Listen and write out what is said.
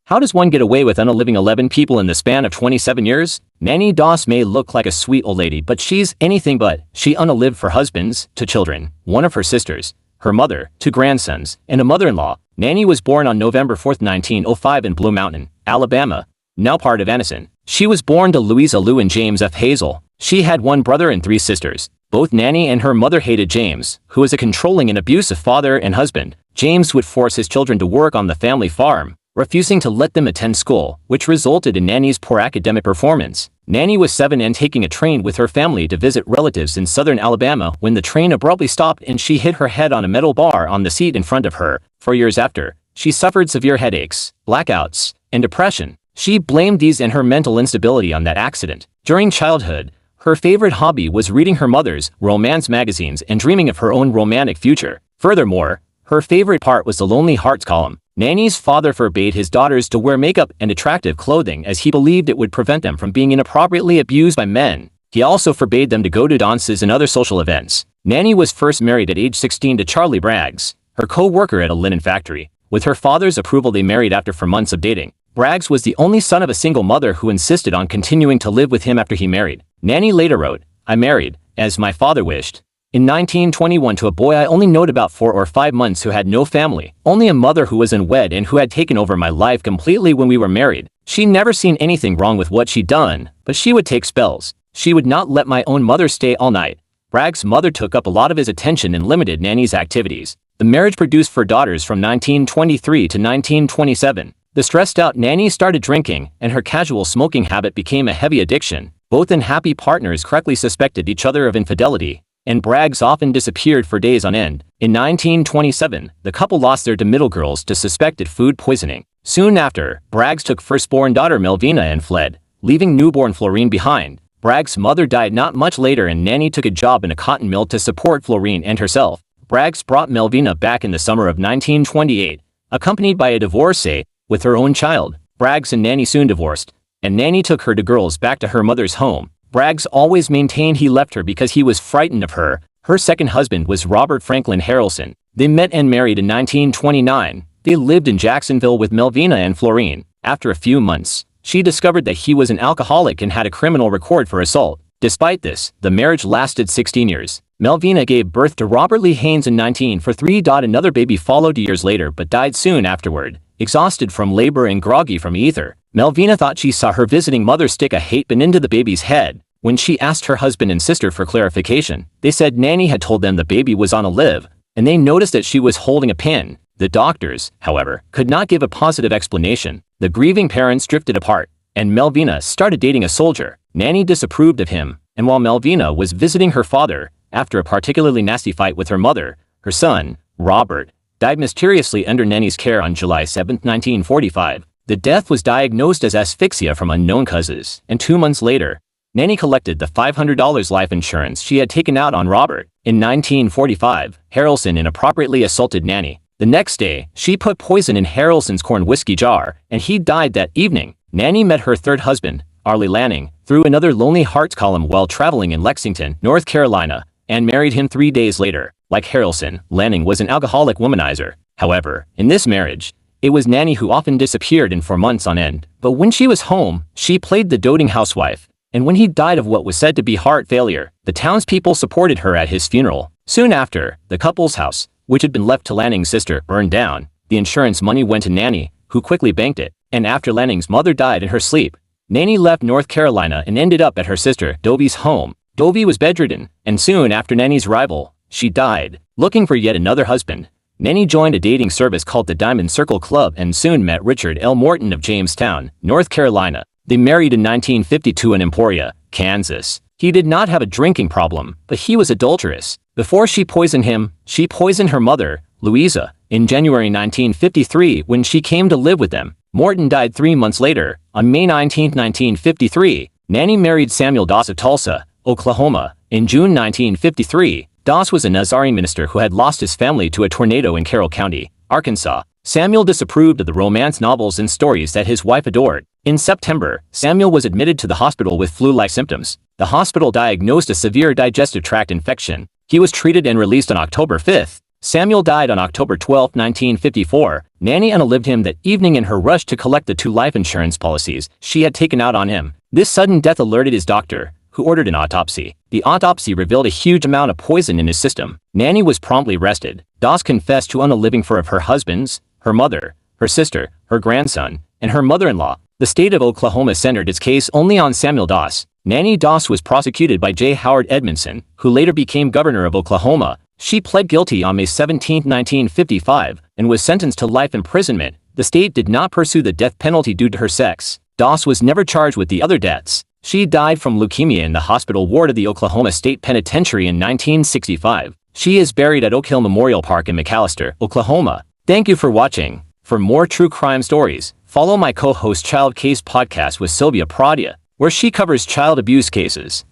How does one get away with unaliving 11 people in the span of 27 years? Nanny Doss may look like a sweet old lady, but she's anything but. She unalived for husbands, two children, one of her sisters, her mother, two grandsons, and a mother-in-law. Nanny was born on November 4, 1905 in Blue Mountain, Alabama, now part of Anniston. She was born to Louisa Lou and James F. Hazel. She had one brother and three sisters. Both Nanny and her mother hated James, who was a controlling and abusive father and husband. James would force his children to work on the family farm, refusing to let them attend school, which resulted in Nanny's poor academic performance. Nanny was 7 and taking a train with her family to visit relatives in southern Alabama when the train abruptly stopped and she hit her head on a metal bar on the seat in front of her. 4 years after, she suffered severe headaches, blackouts, and depression. She blamed these and her mental instability on that accident. During childhood, her favorite hobby was reading her mother's romance magazines and dreaming of her own romantic future. Furthermore, her favorite part was the Lonely Hearts column. Nanny's father forbade his daughters to wear makeup and attractive clothing as he believed it would prevent them from being inappropriately abused by men. He also forbade them to go to dances and other social events. Nanny was first married at age 16 to Charlie Braggs, her co-worker at a linen factory. With her father's approval, they married after 4 months of dating. Braggs was the only son of a single mother who insisted on continuing to live with him after he married. Nanny later wrote, "I married, as my father wished, in 1921 to a boy I only knowed about 4 or 5 months who had no family, only a mother who was unwed and who had taken over my life completely when we were married. She never seen anything wrong with what she'd done, but she would take spells. She would not let my own mother stay all night." Braggs' mother took up a lot of his attention and limited Nanny's activities. The marriage produced 4 daughters from 1923 to 1927. The stressed-out Nanny started drinking, and her casual smoking habit became a heavy addiction. Both unhappy partners correctly suspected each other of infidelity, and Braggs often disappeared for days on end. In 1927, the couple lost their 2 middle girls to suspected food poisoning. Soon after, Braggs took firstborn daughter Melvina and fled, leaving newborn Florine behind. Braggs' mother died not much later and Nanny took a job in a cotton mill to support Florine and herself. Braggs brought Melvina back in the summer of 1928, accompanied by a divorcee, with her own child. Braggs and Nanny soon divorced, and Nanny took her 2 girls back to her mother's home. Braggs always maintained he left her because he was frightened of her. Her second husband was Robert Franklin Harrelson. They met and married in 1929. They lived in Jacksonville with Melvina and Florine. After a few months, she discovered that he was an alcoholic and had a criminal record for assault. Despite this, the marriage lasted 16 years. Melvina gave birth to Robert Lee Haynes in 1943. Another baby followed years later but died soon afterward, exhausted from labor and groggy from ether. Melvina thought she saw her visiting mother stick a hate pin into the baby's head. When she asked her husband and sister for clarification, they said Nanny had told them the baby was on a live, and they noticed that she was holding a pin. The doctors, however, could not give a positive explanation. The grieving parents drifted apart, and Melvina started dating a soldier. Nanny disapproved of him, and while Melvina was visiting her father, after a particularly nasty fight with her mother, her son, Robert, died mysteriously under Nanny's care on July 7, 1945. The death was diagnosed as asphyxia from unknown causes, and 2 months later, Nanny collected the $500 life insurance she had taken out on Robert. In 1945, Harrelson inappropriately assaulted Nanny. The next day, she put poison in Harrelson's corn whiskey jar, and he died that evening. Nanny met her 3rd husband, Arlie Lanning, through another Lonely Hearts column while traveling in Lexington, North Carolina, and married him 3 days later. Like Harrelson, Lanning was an alcoholic womanizer. However, in this marriage, it was Nanny who often disappeared for months on end. But when she was home, she played the doting housewife. And when he died of what was said to be heart failure, the townspeople supported her at his funeral. Soon after, the couple's house, which had been left to Lanning's sister, burned down. The insurance money went to Nanny, who quickly banked it. And after Lanning's mother died in her sleep, Nanny left North Carolina and ended up at her sister Dovie's home. Dovie was bedridden, and soon after Nanny's arrival, she died. Looking for yet another husband, Nanny joined a dating service called the Diamond Circle Club and soon met Richard L. Morton of Jamestown, North Carolina. They married in 1952 in Emporia, Kansas. He did not have a drinking problem, but he was adulterous. Before she poisoned him, she poisoned her mother, Louisa, in January 1953 when she came to live with them. Morton died 3 months later. On May 19, 1953, Nanny married Samuel Doss of Tulsa, Oklahoma. In June 1953, Doss was a Nazarene minister who had lost his family to a tornado in Carroll County, Arkansas. Samuel disapproved of the romance novels and stories that his wife adored. In September, Samuel was admitted to the hospital with flu-like symptoms. The hospital diagnosed a severe digestive tract infection. He was treated and released on October 5. Samuel died on October 12, 1954. Nanny unalived him that evening in her rush to collect the 2 life insurance policies she had taken out on him. This sudden death alerted his doctor, who ordered an autopsy. The autopsy revealed a huge amount of poison in his system. Nanny was promptly arrested. Doss confessed to unaliving 4 of her husbands, her mother, her sister, her grandson, and her mother-in-law. The state of Oklahoma centered its case only on Samuel Doss. Nanny Doss was prosecuted by J. Howard Edmondson, who later became governor of Oklahoma. She pled guilty on May 17, 1955, and was sentenced to life imprisonment. The state did not pursue the death penalty due to her sex. Doss was never charged with the other deaths. She died from leukemia in the hospital ward of the Oklahoma State Penitentiary in 1965. She is buried at Oak Hill Memorial Park in McAlester, Oklahoma. Thank you for watching. For more true crime stories, follow my co-host Child Case Podcast with Sylvia Pradia, where she covers child abuse cases.